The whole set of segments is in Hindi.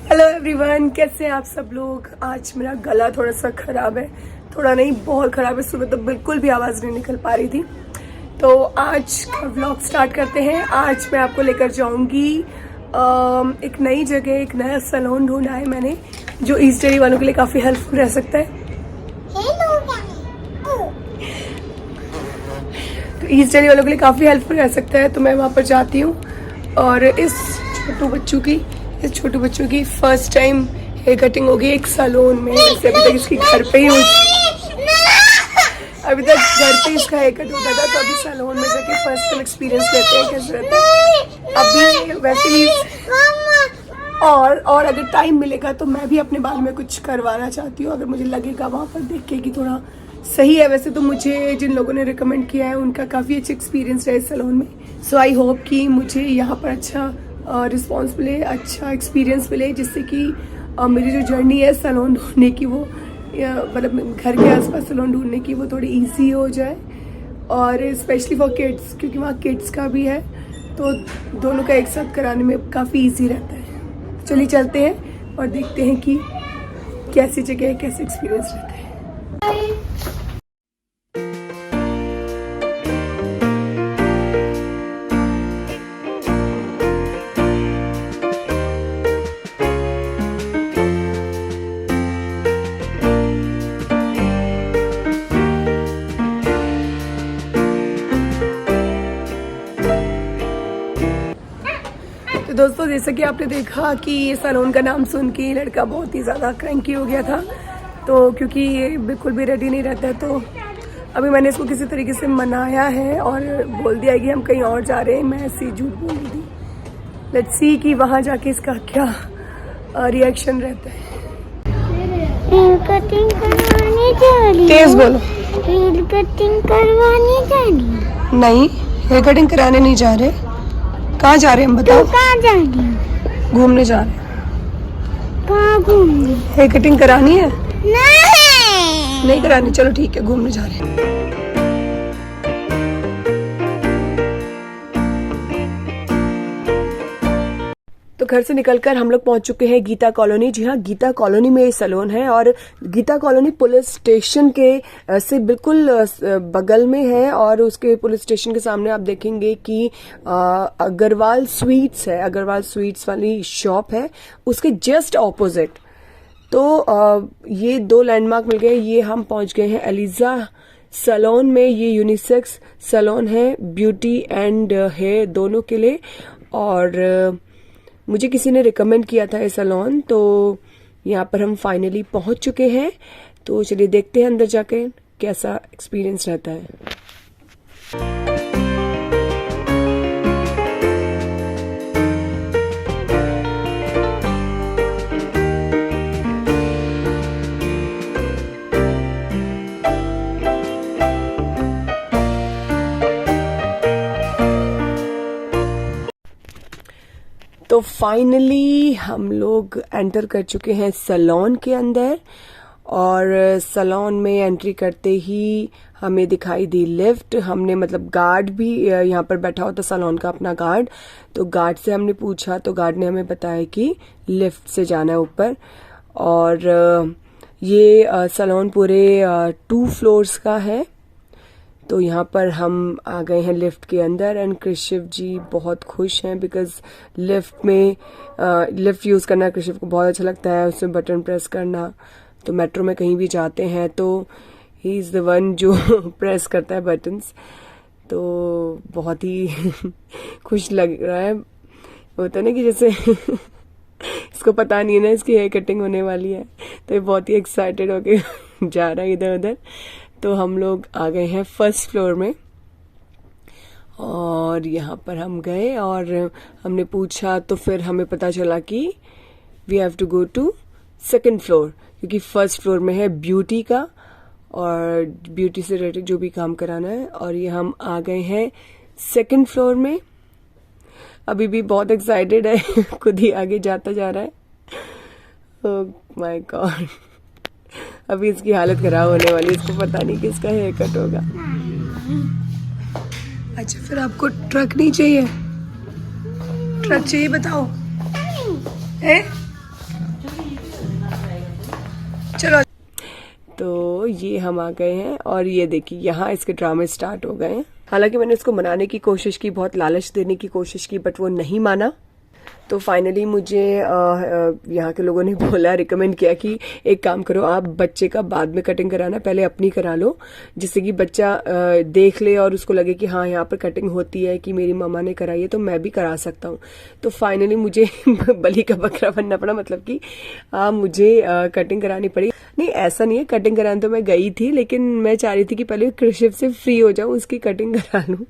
हेलो एवरीवन, कैसे हैं आप सब लोग। आज मेरा गला थोड़ा सा ख़राब है, थोड़ा नहीं बहुत ख़राब है। सुबह तो बिल्कुल भी आवाज़ नहीं निकल पा रही थी। तो आज का व्लॉग स्टार्ट करते हैं। आज मैं आपको लेकर जाऊंगी एक नई जगह, एक नया सैलून ढूंढा है मैंने जो ईस्ट दिल्ली वालों के लिए काफ़ी हेल्पफुल रह सकता है। तो ईस्ट दिल्ली वालों के लिए काफ़ी हेल्पफुल रह सकता है, तो मैं वहाँ पर जाती हूँ। और इस छोटू बच्चों की फर्स्ट टाइम हेयर कटिंग होगी एक सैलून में। वैसे अभी तक इसकी घर पे ही अभी तक घर पे इसका हेयर कट होता था, तो अभी सैलून में जाके फर्स्ट टाइम एक्सपीरियंस लेते हैं कैसे रहता है अभी। वैसे ही और अगर टाइम मिलेगा तो मैं भी अपने बाल में कुछ करवाना चाहती हूँ, अगर मुझे लगेगा वहाँ पर देख के कि थोड़ा सही है। वैसे तो मुझे जिन लोगों ने रिकमेंड किया है उनका काफ़ी अच्छा एक्सपीरियंस रहा इस सैलून में। सो आई होप कि मुझे यहाँ पर अच्छा रिस्पॉन्स मिले, अच्छा एक्सपीरियंस मिले, जिससे कि मेरी जो जर्नी है सैलून ढूंढने की वो मतलब घर के आसपास सैलून ढूंढने की वो थोड़ी इजी हो जाए। और स्पेशली फॉर किड्स, क्योंकि वहाँ किड्स का भी है तो दोनों का एक साथ कराने में काफ़ी इजी रहता है। चलिए चलते हैं और देखते हैं कि कैसी जगह है, कैसे एक्सपीरियंस रहता है। तो दोस्तों, जैसा कि आपने देखा कि ये सैलून का नाम सुन के लड़का बहुत ही ज़्यादा क्रैंकी हो गया था, तो क्योंकि ये बिल्कुल भी रेडी नहीं रहता है। तो अभी मैंने इसको किसी तरीके से मनाया है और बोल दिया कि हम कहीं और जा रहे हैं। मैं ऐसी झूठ बोल रही थी। लेट्स सी कि वहाँ जाके इसका क्या रिएक्शन रहता है। हेयर कटिंग करवाने जा रही। तेज बोलो। हेयर कटिंग करवाने जा रही। नहीं, हेयर कटिंग कराने नहीं जा रहे। कहाँ जा रहे हैं हम बताओ। कहाँ जा रही? घूमने जा रहे हैं। कहाँ घूमने? हेयर कटिंग करानी है? नहीं करानी, चलो ठीक है, घूमने जा रहे हैं। तो घर से निकलकर हम लोग पहुंच चुके हैं गीता कॉलोनी। जी हाँ, गीता कॉलोनी में ये सैलून है और गीता कॉलोनी पुलिस स्टेशन के से बिल्कुल बगल में है। और उसके पुलिस स्टेशन के सामने आप देखेंगे कि अग्रवाल स्वीट्स है, अग्रवाल स्वीट्स वाली शॉप है, उसके जस्ट ऑपोजिट। तो ये दो लैंडमार्क मिल गए। ये हम पहुंच गए हैं एलिजा सैलून में। ये यूनिसेक्स सैलून है, ब्यूटी एंड हेयर दोनों के लिए। और मुझे किसी ने रिकमेंड किया था ये सैलून, तो यहाँ पर हम फाइनली पहुंच चुके हैं। तो चलिए देखते हैं अंदर जाके कैसा एक्सपीरियंस रहता है। तो फाइनली हम लोग एंटर कर चुके हैं सैलून के अंदर। और सैलून में एंट्री करते ही हमें दिखाई दी लिफ्ट। हमने मतलब गार्ड भी यहाँ पर बैठा होता सैलून का अपना गार्ड, तो गार्ड से हमने पूछा तो गार्ड ने हमें बताया कि लिफ्ट से जाना है ऊपर। और ये सैलून पूरे 2 फ्लोर्स का है। तो यहाँ पर हम आ गए हैं लिफ्ट के अंदर एंड कृषिव जी बहुत खुश हैं बिकॉज लिफ्ट में लिफ्ट यूज़ करना कृषिव को बहुत अच्छा लगता है, उसमें बटन प्रेस करना। तो मेट्रो में कहीं भी जाते हैं तो ही इज़ द वन जो प्रेस करता है बटन्स। तो बहुत ही खुश लग रहा है। होता है ना कि जैसे इसको पता नहीं है ना इसकी हेयर कटिंग होने वाली है, तो ये बहुत ही एक्साइटेड होके जा रहा है इधर उधर। तो हम लोग आ गए हैं फर्स्ट फ्लोर में और यहाँ पर हम गए और हमने पूछा तो फिर हमें पता चला कि we have to go to second floor, क्योंकि फर्स्ट फ्लोर में है ब्यूटी का और ब्यूटी से रिलेटेड जो भी काम कराना है। और ये हम आ गए हैं सेकंड फ्लोर में। अभी भी बहुत एक्साइटेड है, खुद ही आगे जाता जा रहा है। ओह माय गॉड, अभी इसकी हालत खराब होने वाली है, इसको पता नहीं कि इसका हेयर कट होगा। अच्छा, फिर आपको ट्रक नहीं चाहिए? ट्रक चाहिए बताओ। है ये हम आ गए हैं और ये देखिए यहाँ इसके ड्रामे स्टार्ट हो गए हैं। हालांकि मैंने इसको मनाने की कोशिश की, बहुत लालच देने की कोशिश की, बट वो नहीं माना। तो फाइनली मुझे यहाँ के लोगों ने बोला, रिकमेंड किया कि एक काम करो, आप बच्चे का बाद में कटिंग कराना, पहले अपनी करा लो, जिससे कि बच्चा देख ले और उसको लगे कि हाँ यहाँ पर कटिंग होती है, कि मेरी मम्मा ने कराई है तो मैं भी करा सकता हूँ। तो फाइनली मुझे बलि का बकरा बनना पड़ा, मतलब कि मुझे कटिंग करानी पड़ी। नहीं, ऐसा नहीं है, कटिंग कराने तो मैं गई थी, लेकिन मैं चाह रही थी कि पहले कृषिव से फ्री हो जाऊँ, उसकी कटिंग करा लूँ।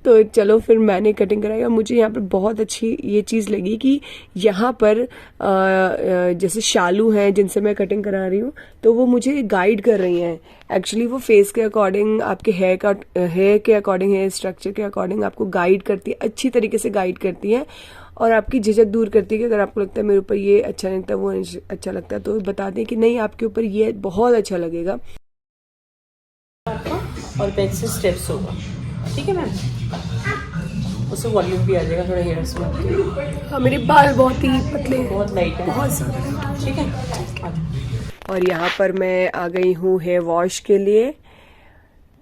तो चलो फिर मैंने कटिंग कराई और मुझे यहाँ पर बहुत अच्छी ये चीज़ लगी कि यहाँ पर जैसे शालू हैं जिनसे मैं कटिंग करा रही हूँ, तो वो मुझे गाइड कर रही हैं। एक्चुअली वो फेस के अकॉर्डिंग, आपके हेयर के अकॉर्डिंग, हेयर स्ट्रक्चर के अकॉर्डिंग आपको गाइड करती है, अच्छी तरीके से गाइड करती है और आपकी झिझक दूर करती है कि अगर आपको लगता है मेरे ऊपर ये अच्छा नहीं लगता, वो अच्छा लगता है, तो बता दें कि नहीं, आपके ऊपर ये बहुत अच्छा लगेगा। और बैक से स्टेप्स होगा, ठीक है मैम। उससे वॉल्यूम भी आ जाएगा थोड़ा हेयर्स में। हाँ, मेरे बाल बहुत ही पतले हैं, बहुत लाइट है, बहुत ज़्यादा, ठीक है। और यहाँ पर मैं आ गई हूँ हेयर वॉश के लिए,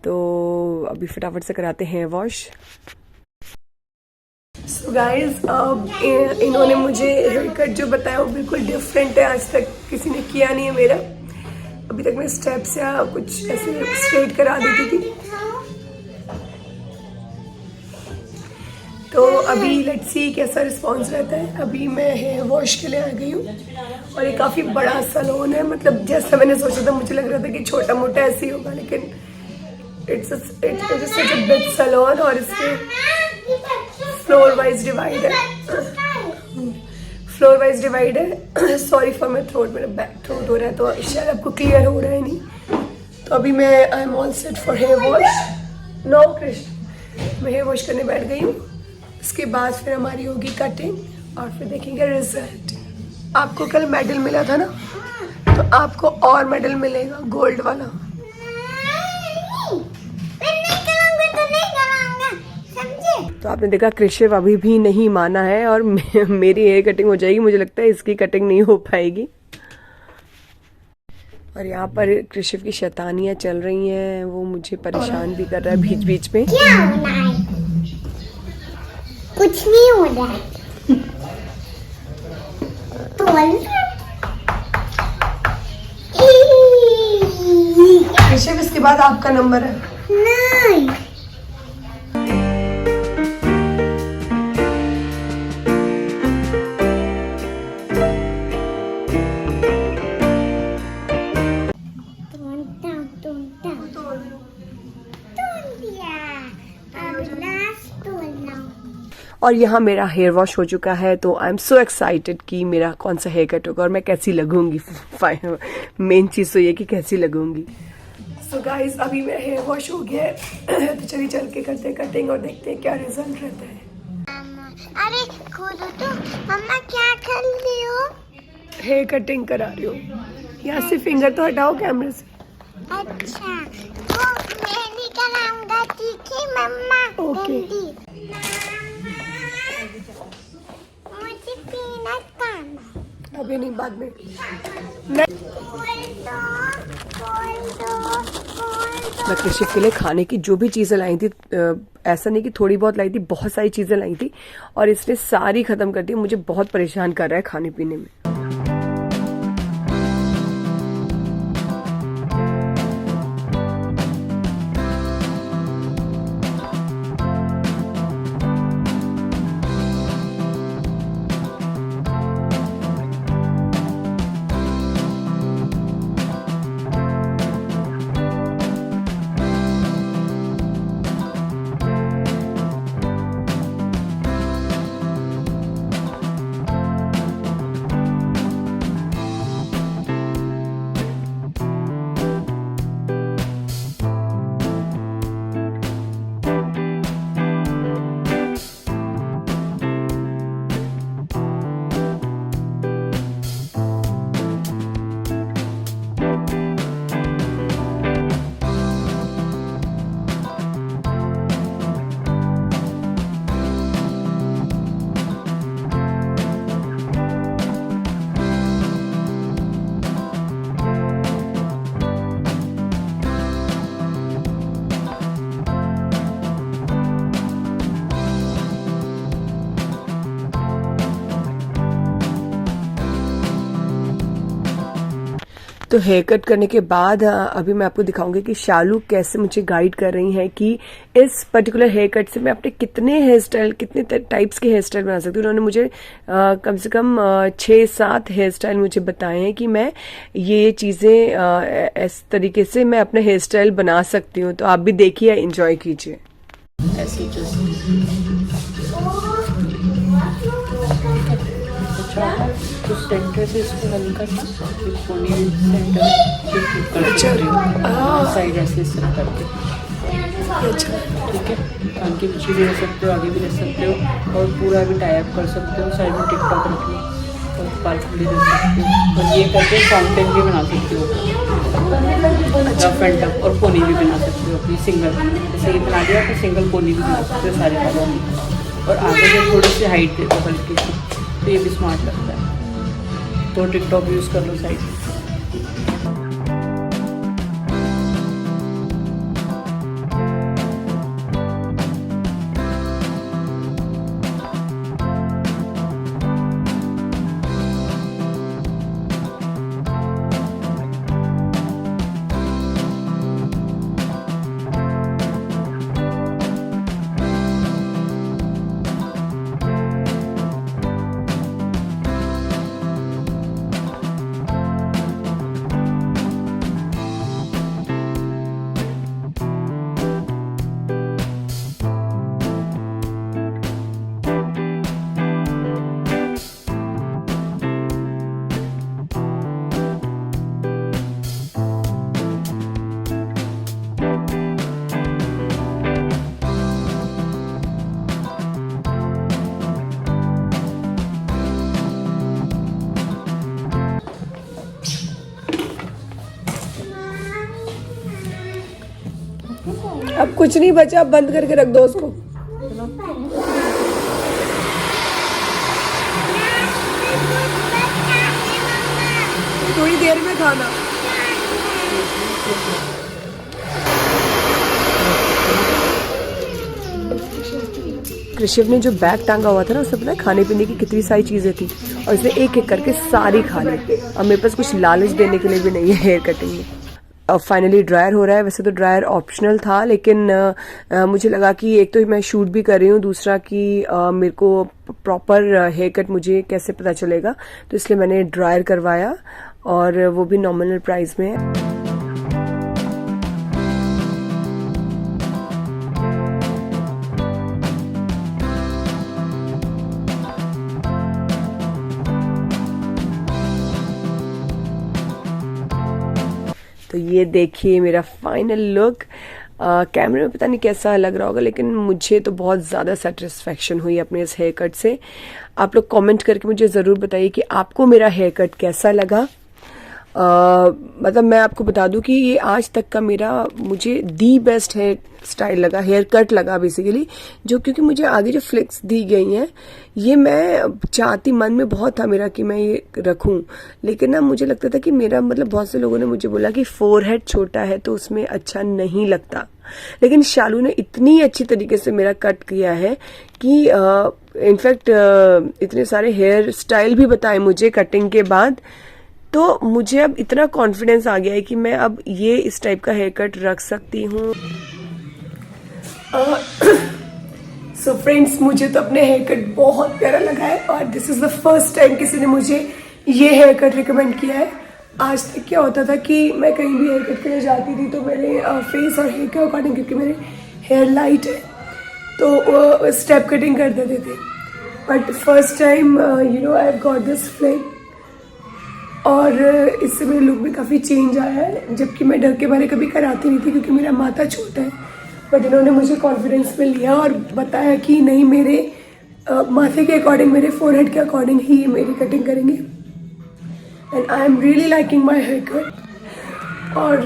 तो अभी फटाफट से कराते हैं हेयर वॉश। सो गाइज, इन्होंने मुझे हेयर कट जो बताया वो बिल्कुल डिफरेंट है, आज तक किसी ने किया नहीं है मेरा। अभी तक मैं स्टेप्स या कुछ ऐसे स्ट्रेट करा देती थी, तो अभी लेट्स सी कैसा रिस्पॉन्स रहता है। अभी मैं हेयर वॉश के लिए आ गई हूँ और ये काफ़ी बड़ा सैलून है, मतलब जैसा मैंने सोचा था, मुझे लग रहा था कि छोटा मोटा ऐसे ही होगा, लेकिन it's such a big salon और इसके फ्लोर वाइज डिवाइड है। सॉरी फॉर माई थ्रोट, मेरा बैक थ्रोट हो रहा है, तो शायद आपको क्लियर हो रहा है नहीं। तो अभी मैं I am all set for hair wash. No Krishna, मैं हेयर वॉश करने बैठ गई हूँ। इसके बाद फिर हमारी होगी कटिंग और फिर देखेंगे रिजल्ट। आपको कल मेडल मिला था ना, तो आपको और मेडल मिलेगा, गोल्ड वाला। तो आपने देखा कृषिव अभी भी नहीं माना है और मेरी हेयर कटिंग हो जाएगी, मुझे लगता है इसकी कटिंग नहीं हो पाएगी। और यहाँ पर कृषिव की शैतानियां चल रही हैं, वो मुझे परेशान भी कर रहा है बीच बीच में। क्या होना है? कुछ नहीं हो रहा है। कृषिव, इसके बाद आपका नंबर है। नहीं, और यहाँ मेरा हेयर वॉश हो चुका है, तो आई एम सो एक्साइटेड कि मेरा कौन सा हेयर कट होगा और मैं कैसी लगूंगी। मेन चीज़ तो ये कि कैसी लगूंगी। सो गाइस, अभी मेरा हेयर वॉश हो गया है, तो चलिए चल के करते हैं कटिंग और देखते हैं क्या रिजल्ट रहता है। अरे खोलो तो। मम्मा क्या कर रही हो? हेयर कटिंग करा रही हूँ। यहाँ से फिंगर तो हटाओ कैमरे से। अच्छा, तो मैं नहीं कराऊंगा, ठीक है मम्मा? ओके। मुझे पीनट खाना। अभी नहीं, बाद में। मैं कृषि के लिए खाने की जो भी चीज़ें लाई थी, ऐसा नहीं कि थोड़ी बहुत लाई थी, बहुत सारी चीज़ें लाई थी और इसने सारी ख़त्म कर दी। मुझे बहुत परेशान कर रहा है खाने पीने में। तो हेयर कट करने के बाद अभी मैं आपको दिखाऊंगी कि शालू कैसे मुझे गाइड कर रही हैं कि इस पर्टिकुलर हेयर कट से मैं अपने कितने हेयर स्टाइल, कितने टाइप्स के हेयर स्टाइल बना सकती हूँ। उन्होंने मुझे कम से कम 6-7 हेयर स्टाइल मुझे बताए हैं कि मैं ये चीज़ें इस तरीके से मैं अपना हेयर स्टाइल बना सकती हूँ। तो आप भी देखिए, एंजॉय कीजिए। ऐसे तो सेंटर से इसको हल्का सा कोने सेंटर कर सकते हो, साइड ऐसे इस तरह करके। अच्छा, ठीक है, कान के पीछे भी रह सकते हो, आगे भी रह सकते हो, और पूरा भी टाई अप कर सकते हो। साइड में टिकटॉक रख लो और बाल खुले रख सकते हो। और ये करके फाउंटेन भी बना सकते हो, रफ एंड टफ, और पोनी भी बना सकते हो अपनी सिंगल। जैसे ये बना दिया तो सिंगल पोनी भी बना सकते हो सारे बालों में। और आगे से थोड़ी सी हाइट दे दो हल्की सी, तो ये भी स्मार्ट लगता है। तो टिकटॉक यूज़ कर लो साइड में। अब कुछ नहीं बचा, अब बंद करके रख दो उसको। थोड़ी देर में खाना। ऋषभ ने जो बैग टांगा हुआ था ना, उससे पता है खाने पीने की कितनी सारी चीजें थी, और इसने एक एक करके सारी खा ली। अब मेरे पास कुछ लालच देने के लिए भी नहीं है हेयर कटिंग में। अब फाइनली ड्रायर हो रहा है। वैसे तो ड्रायर ऑप्शनल था, लेकिन मुझे लगा कि एक तो मैं शूट भी कर रही हूँ, दूसरा कि मेरे को प्रॉपर हेयर कट मुझे कैसे पता चलेगा, तो इसलिए मैंने ड्रायर करवाया, और वो भी नॉमिनल प्राइस में है। तो ये देखिए मेरा फाइनल लुक। कैमरे में पता नहीं कैसा लग रहा होगा, लेकिन मुझे तो बहुत ज़्यादा सेटिस्फेक्शन हुई अपने इस हेयर कट से। आप लोग कमेंट करके मुझे ज़रूर बताइए कि आपको मेरा हेयर कट कैसा लगा। मतलब मैं आपको बता दूं कि ये आज तक का मेरा मुझे दी बेस्ट हेयर स्टाइल लगा, हेयर कट लगा बेसिकली, जो क्योंकि मुझे आगे जो फ्लिक्स दी गई हैं ये मैं चाहती, मन में बहुत था मेरा कि मैं ये रखूं, लेकिन ना मुझे लगता था कि मेरा मतलब बहुत से लोगों ने मुझे बोला कि फोरहेड छोटा है तो उसमें अच्छा नहीं लगता, लेकिन शालू ने इतनी अच्छी तरीके से मेरा कट किया है कि इनफैक्ट इतने सारे हेयर स्टाइल भी बताए मुझे कटिंग के बाद, तो मुझे अब इतना कॉन्फिडेंस आ गया है कि मैं अब ये इस टाइप का हेयर कट रख सकती हूँ। सो फ्रेंड्स, मुझे तो अपने हेयर कट बहुत प्यारा लगा है, और this is the first time किसी ने मुझे ये हेयर कट रिकमेंड किया है। आज तक क्या होता था कि मैं कहीं भी हेयर कट के लिए जाती थी तो मेरे फेस और हेयर के अकॉर्डिंग, क्योंकि मेरे हेयर लाइट है तो वो स्टेप कटिंग कर देते थे, but first time I have got this flick, और इससे मेरे लुक में काफ़ी चेंज आया है, जबकि मैं डर के बारे कभी कराती नहीं थी क्योंकि मेरा माथा छोटा है, बट इन्होंने मुझे कॉन्फिडेंस में लिया और बताया कि नहीं, मेरे माथे के अकॉर्डिंग, मेरे फोरहेड के अकॉर्डिंग ही ये मेरी कटिंग करेंगे, and I am really liking my haircut. और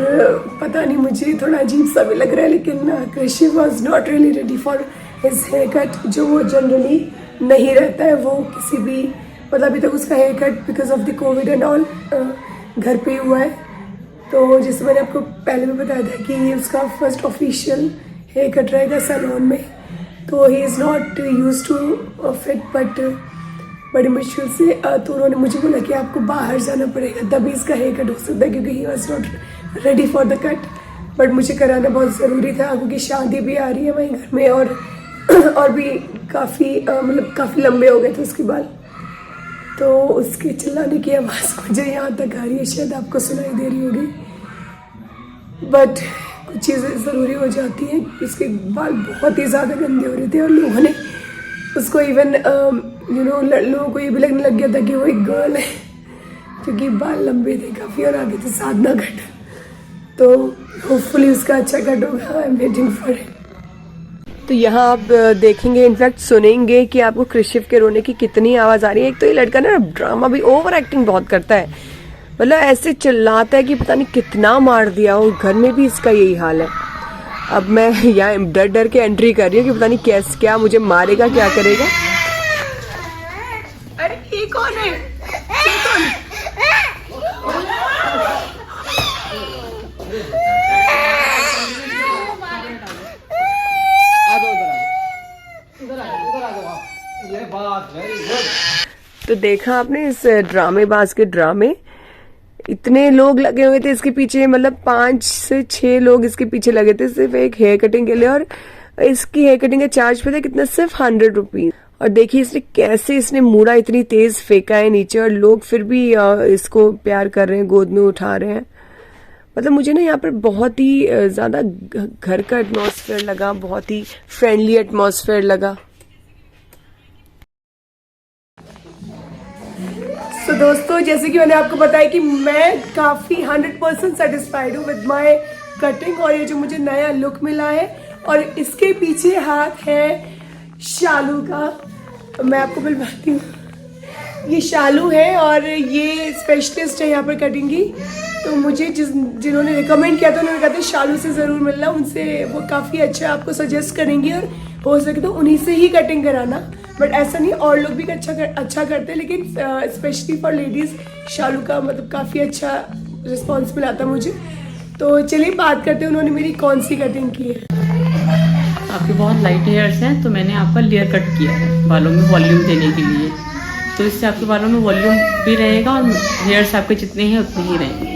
पता नहीं, मुझे थोड़ा अजीब सा भी लग रहा है, लेकिन Krishi was not really ready for his haircut, जो वो जनरली नहीं रहता है। वो किसी भी मतलब अभी तक उसका haircut because of the COVID and all घर पे ही हुआ है, तो जैसे मैंने आपको पहले भी बताया था कि ये उसका फर्स्ट ऑफिशियल हेयर कट रहेगा सैलून में, तो he is not use to fit, but बड़ी मुश्किल से तो उन्होंने मुझे बोला कि आपको बाहर जाना पड़ेगा तभी इसका हेयर कट हो सकता है, क्योंकि he was not ready for the cut. But मुझे कराना बहुत ज़रूरी था क्योंकि शादी भी आ रही है वहीं घर में, और भी काफ़ी लंबे हो गए थे उसके बाल। तो उसके चिल्लाने की आवाज़ मुझे यहाँ तक आ रही है, शायद आपको सुनाई दे रही होगी। बट कुछ चीज़ें ज़रूरी हो जाती हैं। इसके बाल बहुत ही ज़्यादा गंदे हो रहे थे और लोगों ने उसको इवन लोगों को ये भी लगने लग गया था कि वो एक गर्ल है, क्योंकि बाल लंबे थे काफ़ी और आगे थे साधना कट। तो होपफुली उसका अच्छा कट होगा। I am waiting for it. तो यहाँ आप देखेंगे, इनफैक्ट सुनेंगे कि आपको कृषिव के रोने की कितनी आवाज़ आ रही है। एक तो ये लड़का ना ड्रामा भी, ओवर एक्टिंग बहुत करता है, मतलब ऐसे चिल्लाता है कि पता नहीं कितना मार दिया। और घर में भी इसका यही हाल है। अब मैं यहाँ डर डर के एंट्री कर रही हूँ कि पता नहीं कैसे, क्या मुझे मारेगा, क्या करेगा। अरे ये कौन है? ये कौन है? तो देखा आपने इस ड्रामेबाज के ड्रामे, इतने लोग लगे हुए थे इसके पीछे, मतलब 5 से 6 लोग इसके पीछे लगे थे सिर्फ एक हेयर कटिंग के लिए। और इसकी हेयर कटिंग का चार्ज पता है कितना? सिर्फ 100 रुपीज। और देखिए इसने मूड़ा इतनी तेज फेंका है नीचे, और लोग फिर भी इसको प्यार कर रहे हैं, गोद में उठा रहे हैं। मतलब मुझे ना यहाँ पर बहुत ही ज्यादा घर का एटमॉस्फेयर लगा, बहुत ही फ्रेंडली एटमॉस्फेयर लगा। तो दोस्तों, जैसे कि मैंने आपको बताया कि मैं काफ़ी 100% सेटिस्फाइड हूँ विद माय कटिंग, और ये जो मुझे नया लुक मिला है। और इसके पीछे हाथ है शालू का। मैं आपको बुलवाती हूँ, ये शालू है और ये स्पेशलिस्ट है यहाँ पर कटिंग की। तो मुझे जिन्होंने रिकमेंड किया था उन्होंने कहा था शालू से ज़रूर मिलना, उनसे वो काफ़ी अच्छा आपको सजेस्ट करेंगी, और हो सके तो उन्हीं से ही कटिंग कराना। बट ऐसा नहीं, और लोग भी अच्छा करते हैं, लेकिन स्पेशली फॉर लेडीज़ शालू का मतलब काफ़ी अच्छा रिस्पॉन्स मिला था मुझे। तो चलिए बात करते हैं उन्होंने मेरी कौन सी कटिंग की है। आपके बहुत लाइट हेयर्स हैं, तो मैंने आपका लेयर कट किया है बालों में वॉल्यूम देने के लिए। तो इससे आपके बालों में वॉल्यूम भी रहेगा और हेयर्स आपके जितने हैं उतने ही रहेंगे।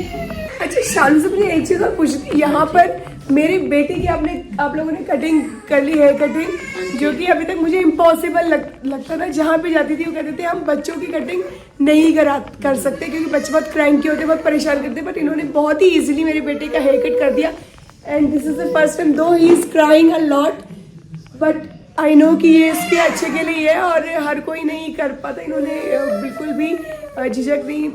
अच्छा, शालू से मुझे एक चीज़ और पूछनी थी, यहाँ पर मेरे बेटे की आप लोगों ने कटिंग कर ली, हेयर कटिंग, जो कि अभी तक मुझे इम्पॉसिबल लगता था। जहाँ पे जाती थी वो कहते थे हम बच्चों की कटिंग नहीं कर सकते, क्योंकि बच्चे बहुत क्रैंकी होते, बहुत परेशान करते। बट इन्होंने बहुत ही ईजिली मेरे बेटे का हेयर कट कर दिया। And this is the first time, though he is crying a lot, but I know कि ये इसके अच्छे के लिए है और हर कोई नहीं कर पाता। इन्होंने बिल्कुल भी झिझक नहीं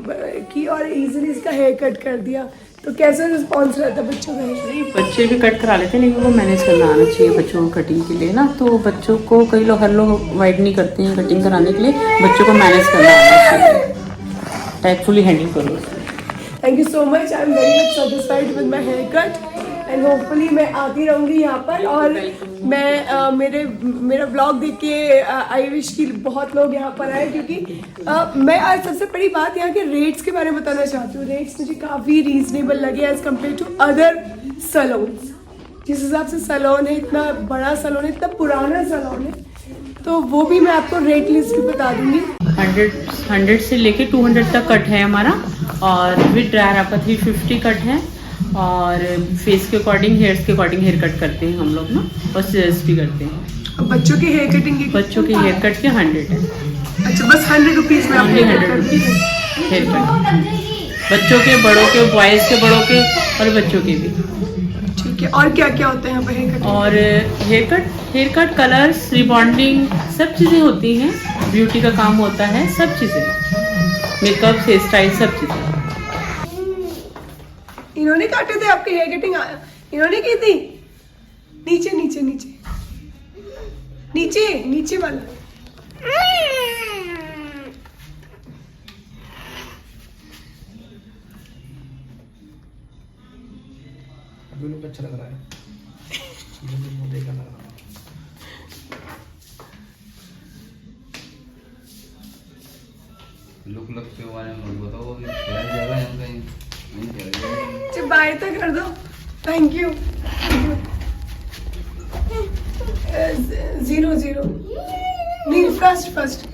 की और इजीली इसका हेयर कट कर दिया। तो कैसा रिस्पॉन्स रहता है बच्चों का? नहीं, बच्चे भी कट करा लेते हैं, लेकिन वो मैनेज करना आना चाहिए बच्चों को कटिंग के लिए ना। तो बच्चों को हर लोग अवॉइड नहीं करते हैं कटिंग कराने के लिए, बच्चों को मैनेज करना आना चाहिए, टैक्टफुली हैंडल करो। Thank you so much, I am very much satisfied with my haircut and hopefully मैं आती रहूँगी यहाँ पर। और मैं मेरा ब्लॉग देख के आई विश कि बहुत लोग यहाँ पर आए, क्योंकि मैं आज सबसे बड़ी बात यहाँ के रेट्स के बारे में बताना चाहती हूँ। रेट्स मुझे काफ़ी रीजनेबल लगे as compare to other salons. जिस हिसाब से सैलून है, इतना बड़ा सैलून है, इतना पुराना सैलून है, तो वो भी मैं आपको रेट लिस्ट भी बता दूंगी। 100 से लेके 200 तक कट है हमारा, और विद ड्रायर आपका 350 कट है। और फेस के अकॉर्डिंग, हेयर्स के अकॉर्डिंग हेयर कट करते हैं हम लोग ना, और सीजर्स भी करते हैं। बच्चों के हेयर कटिंग की? बच्चों के हेयर कट के 100 है। अच्छा, बस 100 रुपीज़ में? 100 रुपीज़ हेयर कट, बच्चों के, बड़ों के, बॉयज़ के, बड़ों के और बच्चों के भी। ठीक है, और क्या क्या होता है यहाँ पर हेयर कट? और हेयर कट, कलर्स, रिबॉन्डिंग, सब चीज़ें होती हैं। ब्यूटी का काम होता है, सब चीज़ें, मेकअप, हेयर स्टाइल, सब चीज़ें। इन्होंने काटे थे आपके हेयर कटिंग? इन्होंने की थी? नीचे नीचे नीचे नीचे नीचे वाला। लुक अच्छा लग रहा है, देखा लग रहा है। लुक लगते हो बताओ, जगह है कहीं बाय तो कर दो। Thank you. 0 नहीं, फर्स्ट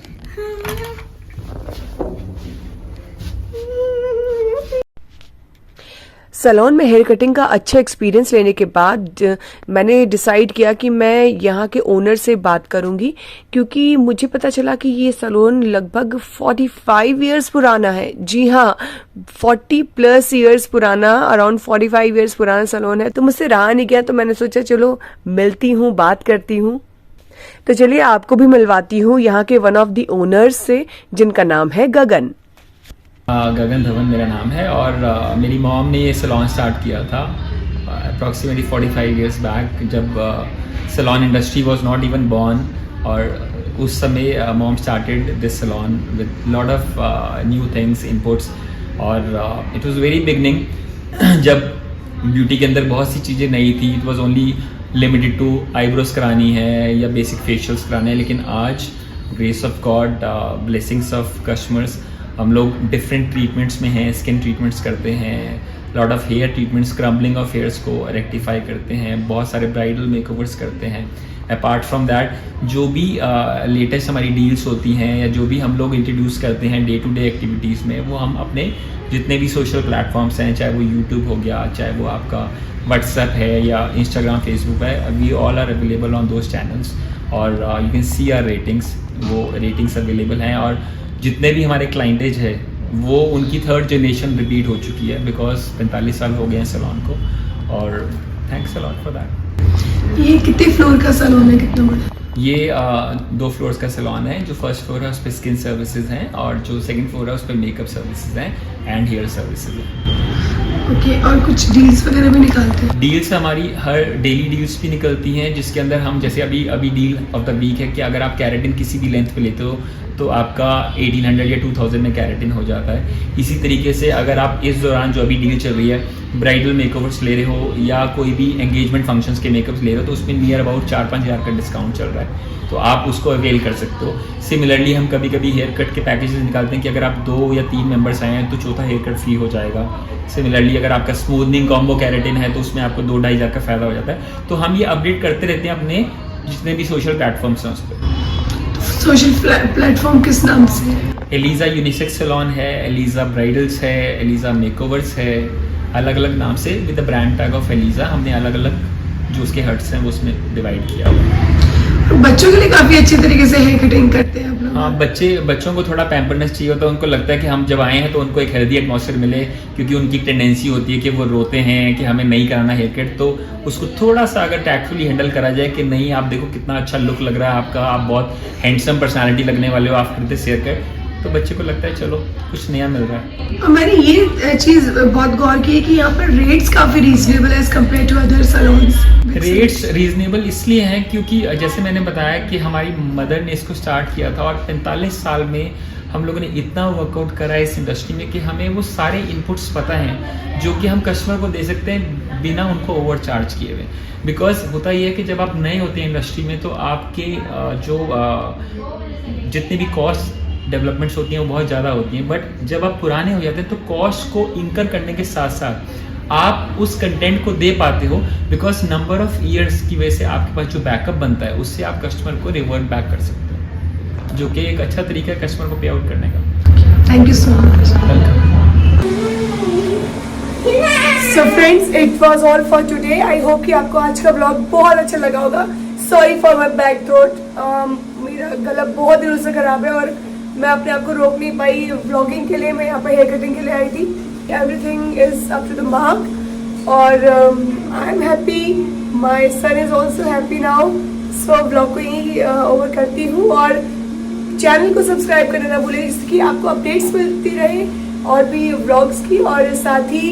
सैलून में हेयर कटिंग का अच्छा एक्सपीरियंस लेने के बाद मैंने डिसाइड किया कि मैं यहाँ के ओनर से बात करूँगी, क्योंकि मुझे पता चला कि ये सैलून लगभग 45 इयर्स पुराना है। जी हाँ, 40+ इयर्स पुराना, अराउंड 45 इयर्स पुराना सैलून है। तो मुझसे रहा नहीं गया, तो मैंने सोचा चलो मिलती हूँ, बात करती हूँ। तो चलिए आपको भी मिलवाती हूँ यहाँ के वन ऑफ द ओनर्स से, जिनका नाम है गगन। गगन धवन मेरा नाम है और मेरी मॉम ने ये सैलून स्टार्ट किया था अप्रॉक्सीमेटली 45 इयर्स बैक, जब salon industry was not even born. और उस समय mom started this salon with lot of new things, inputs, और इट वाज वेरी बिगनिंग जब ब्यूटी के अंदर बहुत सी चीज़ें नई थी। It was only limited to eyebrows करानी है या बेसिक फेशियल्स कराने हैं, लेकिन आज grace of God, blessings of customers, हम लोग डिफरेंट ट्रीटमेंट्स में हैं। स्किन ट्रीटमेंट्स करते हैं, lot of hair treatments, crumbling of hairs को रेक्टिफाई करते हैं, बहुत सारे ब्राइडल मेकओवर्स करते हैं। अपार्ट फ्रॉम दैट, जो भी लेटेस्ट हमारी डील्स होती हैं या जो भी हम लोग इंट्रोड्यूस करते हैं डे टू डे एक्टिविटीज़ में, वो हम अपने जितने भी सोशल प्लेटफॉर्म्स हैं, चाहे वो यूट्यूब हो गया, चाहे वो आपका व्हाट्सएप है या इंस्टाग्राम, फेसबुक है, we all are available on those channels. और you can see our ratings, वो रेटिंग्स अवेलेबल हैं। और जितने भी हमारे क्लाइंटेज है वो उनकी 3rd जनरेशन रिपीट हो चुकी है, बिकॉज 45 साल हो गए हैं सैलून को। और thanks a lot for that. ये कितने फ्लोर का सैलून है, कितना बड़ा? ये 2 फ्लोर्स का सैलून है। जो फर्स्ट फ्लोर है उस पर स्किन सर्विसेज हैं और जो सेकंड फ्लोर है उस पर मेकअप सर्विसेज हैं एंड हेयर सर्विसेज हैं। ओके, और कुछ डील्स वगैरह भी निकालते हैं? डील्स हमारी हर डेली डील्स भी निकलती हैं, जिसके अंदर हम जैसे अभी डील ऑफ द वीक है कि अगर आप कैरेटिन किसी भी लेंथ पे लेते हो तो आपका 1800 या 2000 में कैरेटिन हो जाता है। इसी तरीके से अगर आप इस दौरान जो अभी डील चल रही है ब्राइडल मेकओवर्स ले रहे हो या कोई भी एंगेजमेंट फंक्शंस के मेकअप्स ले रहे हो, तो उसमें नियर अबाउट 4-5 हज़ार का डिस्काउंट चल रहा है, तो आप उसको अवेल कर सकते हो। सिमिलरली हम कभी कभी हेयर कट के पैकेजेस निकालते हैं कि अगर आप 2 या 3 मेंबर्स आए हैं तो चौथा हेयर कट फ्री हो जाएगा। सिमिलरली अगर आपका स्मूथनिंग कॉम्बो कैरेटिन है तो उसमें आपको 2-2.5 हज़ार का फ़ायदा हो जाता है। तो हम ये अपडेट करते रहते हैं अपने जितने भी सोशल प्लेटफॉर्म्स हैं उस पर। सोशल प्लेटफॉर्म किस नाम से है? एलिजा यूनिसेक्स सैलून है, एलिजा ब्राइडल्स है, एलिजा मेकओवर्स है, अलग अलग नाम से with the brand tag of Eliza हमने अलग अलग जो उसके हट्स हैं वो उसमें डिवाइड किया हुआ है। बच्चों के लिए काफी अच्छे तरीके से हेयर कटिंग करते हैं आप लोग? हाँ, बच्चों को थोड़ा पैम्परनेस चाहिए होता है। उनको लगता है कि हम जब आए हैं तो उनको एक हेल्दी एटमॉस्फेयर मिले, क्योंकि उनकी टेंडेंसी होती है कि वो रोते हैं कि हमें नहीं कराना हेयर कट। तो उसको थोड़ा सा अगर टैक्टफुली हैंडल करा जाए कि नहीं, आप देखो कितना अच्छा लुक लग रहा है आपका, आप बहुत हैंडसम पर्सनैलिटी लगने वाले हो आफ्टर दिस हेयर कट, तो बच्चे को लगता है चलो कुछ नया मिल रहा है। और मैंने ये चीज बहुत गौर की है कि यहाँ पर रेट्स काफी रीजनेबल है as compare to other salons. Rates reasonable इसलिए हैं क्योंकि जैसे मैंने बताया कि हमारी मदर ने इसको स्टार्ट किया था और 45 साल में हम लोगों ने इतना वर्कआउट करा है इस इंडस्ट्री में कि हमें वो सारे इनपुट्स पता हैं जो कि हम कस्टमर को दे सकते हैं बिना उनको ओवर चार्ज किए हुए। बिकॉज होता ये है कि जब आप नए होते हैं इंडस्ट्री में तो आपके जो जितने भी कॉस्ट डेवलपमेंट्स होती हैं वो बहुत ज़्यादा होती हैं, बट जब आप पुराने हो जाते हैं तो कॉस्ट को इंकर करने के साथ साथ आप उस कंटेंट को दे पाते हो, बिकॉज नंबर ऑफ ईयर्स की वजह से आपके पास जो बैकअप बनता है उससे आप कस्टमर को रिवर्ट बैक कर सकते हो, जो कि एक अच्छा तरीका है कस्टमर को पे आउट करने का। Thank you so much. So friends, it was all for today. I hope कि आपको आज का ब्लॉग बहुत अच्छा लगा होगा। Sorry for my back throat, मेरा गला बहुत दिनों से खराब है और मैं अपने आप को रोक नहीं पाई व्लॉगिंग के लिए। मैं यहाँ पर हेयर कटिंग के लिए आई थी। Everything is up to the mark और I am happy, my son is also happy now. So blog को यहीं ओवर करती हूँ और चैनल को सब्सक्राइब करना ना भूलें, जिससे कि आपको अपडेट्स मिलती रहे और भी व्लॉग्स की। और साथ ही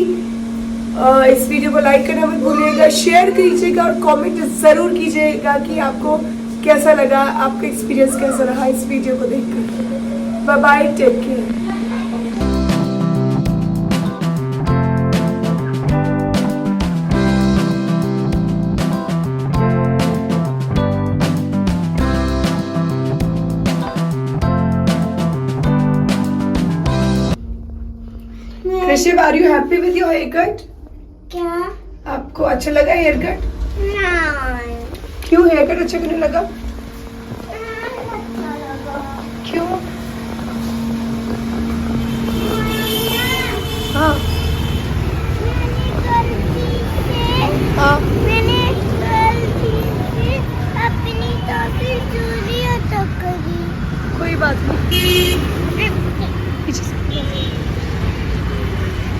इस वीडियो को लाइक करना मत भूलिएगा, शेयर कीजिएगा और कमेंट ज़रूर कीजिएगा कि आपको कैसा लगा, आपका एक्सपीरियंस कैसा रहा इस वीडियो को देखकर। Bye bye, take care. Rishabh, are you happy with your haircut? क्या? आपको अच्छा लगा हेयर कट? नहीं। क्यों हेयर कट अच्छा क्यों नहीं लगा? क्यों? हाँ,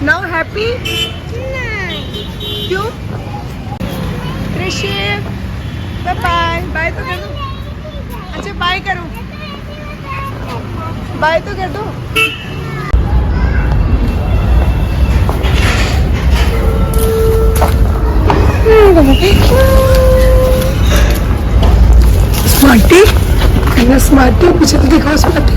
नाउ हैप्पी क्यों? कृषि बाय बाय, बाय तो कर दो। अच्छा बाय करो, बाय तो कर दो। स्मार्टी, स्मार्टी पीछे तो दिखाओ स्मार्टी।